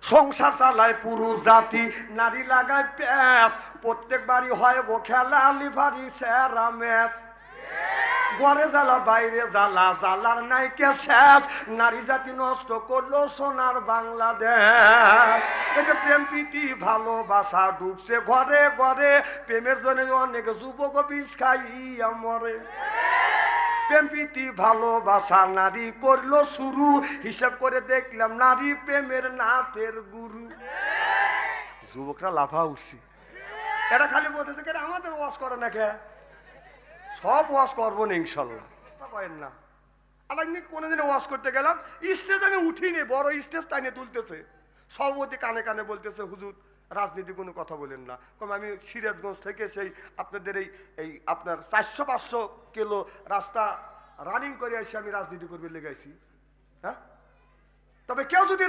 সংসার চালায় পুরুষ জাতি, নারী লাগায় প্যাঁচ। প্রত্যেক বাড়ি হয় গো খেলা, লিভারি সেরা ম্যাচ। ঘরে জ্বালা বাইরে জ্বালা, জ্বালার নাইকে শেষ। নারী জাতি নষ্ট করলো সোনার বাংলাদেশ। এটা প্রেম প্রীতি ভালোবাসা ঢুকছে ঘরে ঘরে, প্রেমের জন্য অনেক যুবক বিষ খাইয়া মরে। প্রেম প্রীতি ভালোবাসা নারী করলো শুরু, হিসাব করে দেখলাম নারী প্রেমের নাথের গুরু। যুবকরা লাফা উঠছে, এরা খালি বলতেছে কেন আমাদের ওয়াজ করে না কে? সব ওয়াজ করবো না ইনশাল্লাহ, করেন না। আলাদা কোনোদিন ওয়াজ করতে গেলাম, স্টেজ আমি উঠিনি, বড় স্টেজ টাইনে তুলতেছে, সভাপতি কানে কানে বলতেছে হুজুর রাজনীতি কোনো কথা বলেন না। কারণ আমি সিরাজগঞ্জ থেকে সেই আপনাদের এই আপনার 400-500 কিলো রাস্তা রানিং করে আসি, আমি রাজনীতি করবে লেগেছি। হ্যাঁ, তবে কেউ যদি